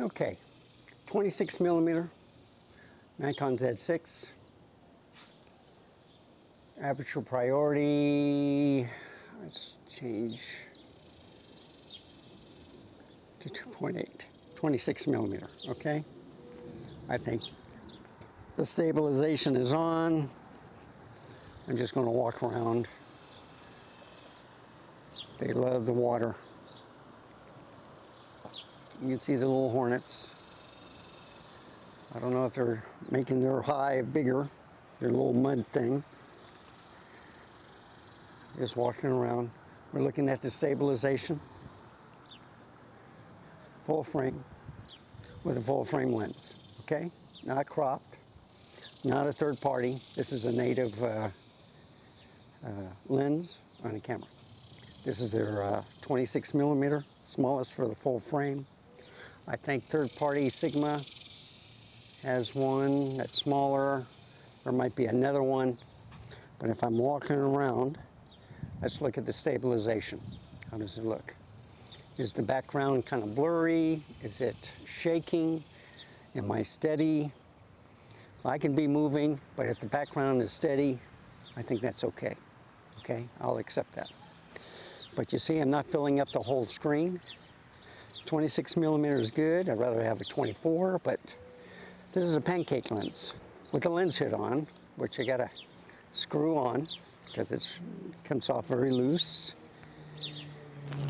Okay, 26 millimeter Nikon Z6. Aperture priority, let's change to 2.8, 26 millimeter, okay? I think the stabilization is on. I'm just going to walk around. They love the water. You can see the little hornets. I don't know if they're making their hive bigger, their little mud thing. Just walking around. We're looking at the stabilization. Full frame with a full frame lens, okay? Not cropped, not a third party. This is a native lens on a camera. This is their 26 millimeter, smallest for the full frame. I think third party Sigma has one that's smaller. There might be another one, but if I'm walking around, let's look at the stabilization. How does it look? Is the background kind of blurry? Is it shaking? Am I steady? I can be moving, but if the background is steady, I think that's okay. Okay, I'll accept that. But you see, I'm not filling up the whole screen. 26 millimeter is good. I'd rather have a 24, but this is a pancake lens with the lens hood on, which you gotta screw on because it comes off very loose.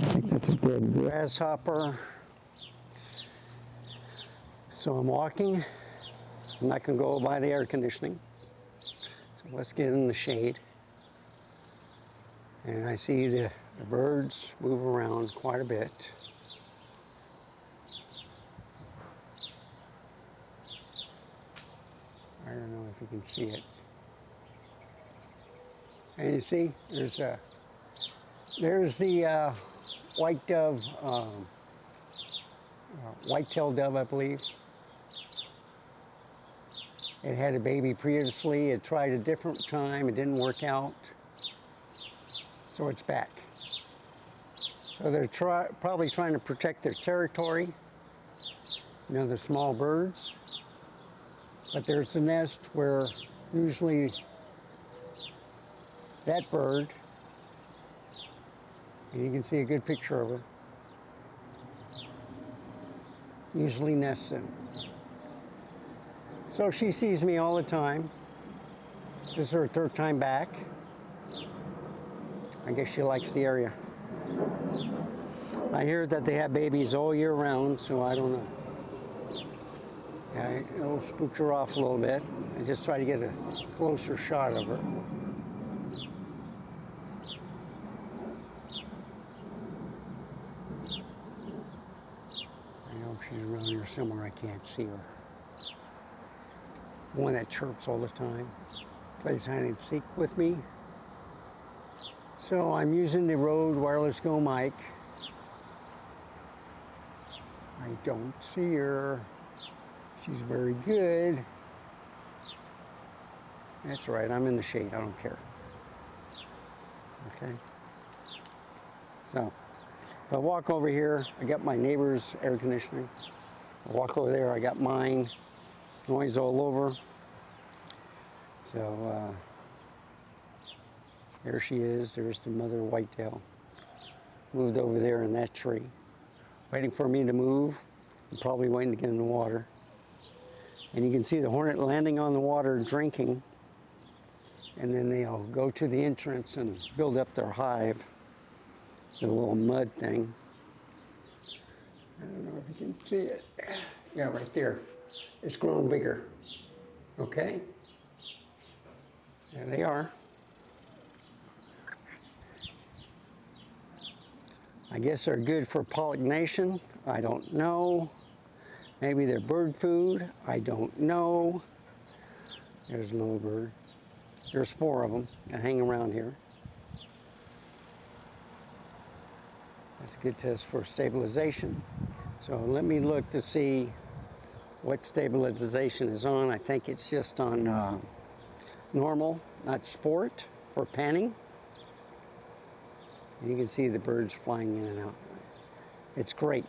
I think that's a good grasshopper. So I'm walking. I'm not gonna go by the air conditioning. So let's get in the shade. And I see the birds move around quite a bit. I don't know if you can see it. And you see, there's the white dove, white-tailed dove, I believe. It had a baby previously. It tried a different time. It didn't work out. So it's back. So they're probably trying to protect their territory. You know, the small birds. But there's a nest where usually that bird, and you can see a good picture of her, usually nests in. So she sees me all the time. This is her third time back. I guess she likes the area. I hear that they have babies all year round, so I don't know. Yeah, it'll spook her off a little bit. I just try to get a closer shot of her. I know she's around here somewhere. I can't see her. One that chirps all the time, plays hide and seek with me. So I'm using the Rode Wireless Go mic. I don't see her. She's very good. That's right, I'm in the shade, I don't care. Okay. So, if I walk over here, I got my neighbor's air conditioning. I walk over there, I got mine. Noise all over. So, there she is. There's the mother whitetail. Moved over there in that tree. Waiting for me to move. I'm probably waiting to get in the water. And you can see the hornet landing on the water drinking. And then they'll go to the entrance and build up their hive. The little mud thing. I don't know if you can see it. Yeah, right there. It's grown bigger. Okay? There they are. I guess they're good for pollination. I don't know. Maybe they're bird food. I don't know. There's a little bird. There's 4 of them that hang around here. That's a good test for stabilization. So let me look to see what stabilization is on. I think it's just on normal, not sport, for panning. And you can see the birds flying in and out. It's great.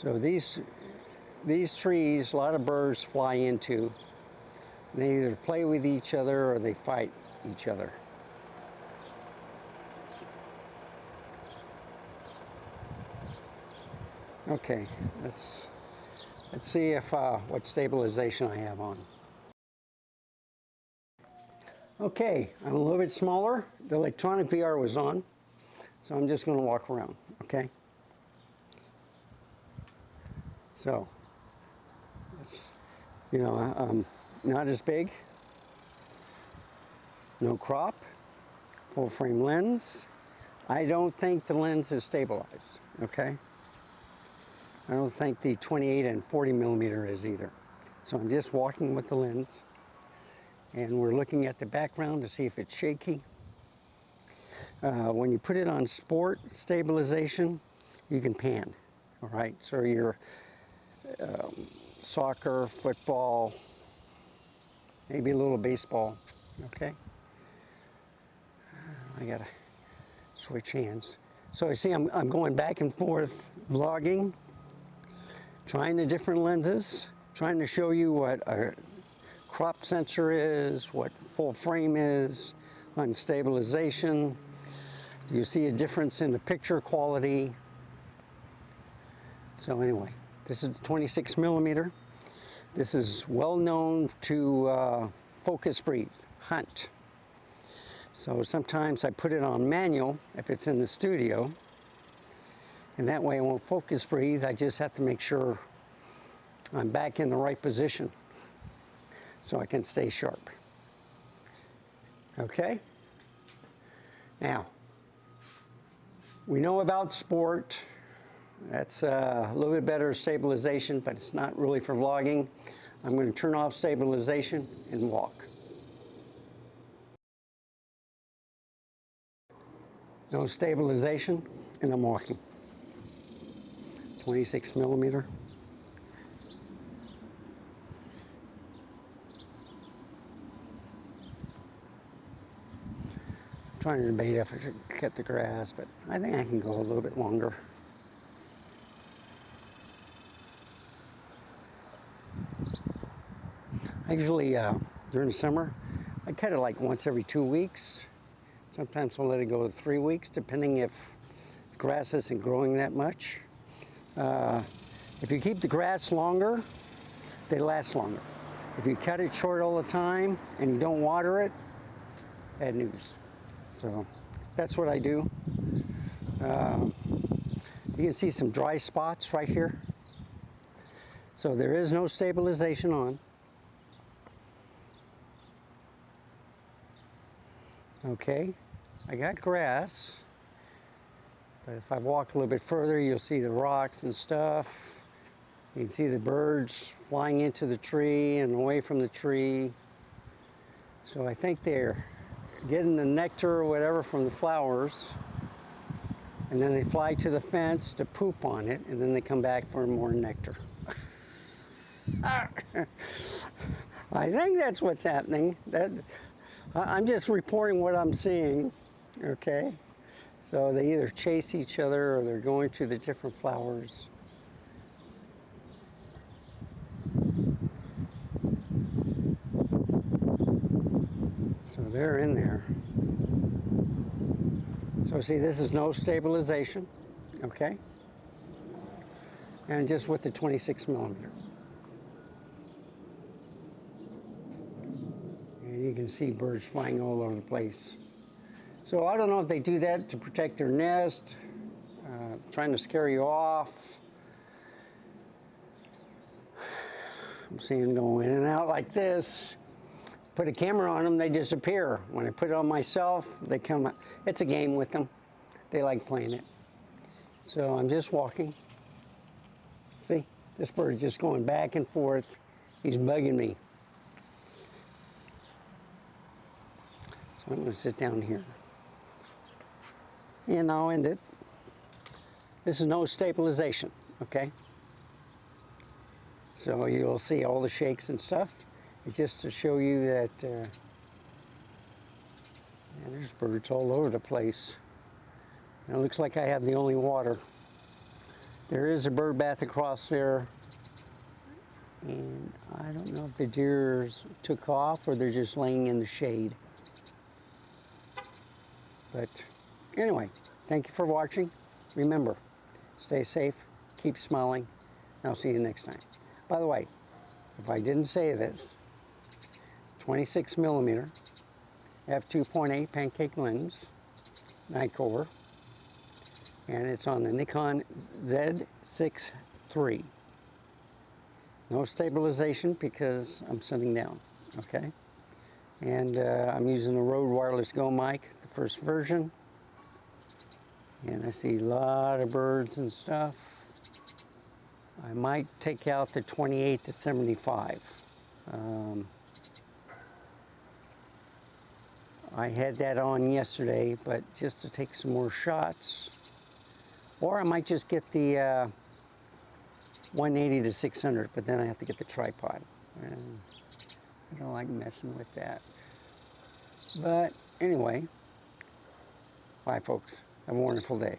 So these trees, a lot of birds fly into. They either play with each other or they fight each other. Okay, let's see if what stabilization I have on. Okay, I'm a little bit smaller. The electronic VR was on, so I'm just going to walk around, okay? So, you know, not as big, no crop, full frame lens. I don't think the lens is stabilized, okay? I don't think the 28 and 40 millimeter is either. So I'm just walking with the lens, and we're looking at the background to see if it's shaky. When you put it on sport stabilization, you can pan, all right? So your soccer, football, maybe a little baseball, okay? I gotta switch hands. So I see I'm going back and forth vlogging, trying the different lenses, trying to show you what a crop sensor is, what full frame is, on stabilization. Do you see a difference in the picture quality? So anyway, this is 26 millimeter. This is well known to focus breathe, hunt. So sometimes I put it on manual if it's in the studio, and that way I won't focus breathe. I just have to make sure I'm back in the right position so I can stay sharp. Okay? Now, we know about sport. That's a little bit better stabilization, but it's not really for vlogging. I'm going to turn off stabilization and walk. No stabilization, and I'm walking. 26 millimeter. I'm trying to debate if I should cut the grass, but I think I can go a little bit longer. Usually during the summer, I cut it like once every 2 weeks. Sometimes I'll let it go 3 weeks, depending if the grass isn't growing that much. If you keep the grass longer, they last longer. If you cut it short all the time and you don't water it, bad news. So that's what I do. You can see some dry spots right here. So there is no stabilization on. Okay, I got grass, but if I walk a little bit further, you'll see the rocks and stuff. You can see the birds flying into the tree and away from the tree. So I think they're getting the nectar or whatever from the flowers, and then they fly to the fence to poop on it, and then they come back for more nectar. I think that's what's happening. I'm just reporting what I'm seeing, okay? So they either chase each other or they're going to the different flowers. So they're in there. So see, this is no stabilization, okay? And just with the 26 millimeter. And you can see birds flying all over the place. So I don't know if they do that to protect their nest, trying to scare you off. I'm seeing them go in and out like this. Put a camera on them, they disappear. When I put it on myself, they come up. It's a game with them. They like playing it. So I'm just walking. See, this bird's just going back and forth. He's bugging me. So I'm going to sit down here. And I'll end it. This is no stabilization, okay? So you'll see all the shakes and stuff. It's just to show you that there's birds all over the place. And it looks like I have the only water. There is a bird bath across there, and I don't know if the deers took off or they're just laying in the shade. But anyway, thank you for watching. Remember, stay safe, keep smiling, and I'll see you next time. By the way, if I didn't say this, 26 millimeter, f2.8 pancake lens, night cover, and it's on the Nikon Z6III. No stabilization because I'm sitting down, okay? And I'm using the Rode Wireless Go mic, the first version. And I see a lot of birds and stuff. I might take out the 28 to 75. I had that on yesterday, but just to take some more shots. Or I might just get the 180 to 600, but then I have to get the tripod. And I don't like messing with that. But anyway, bye folks. Have a wonderful day.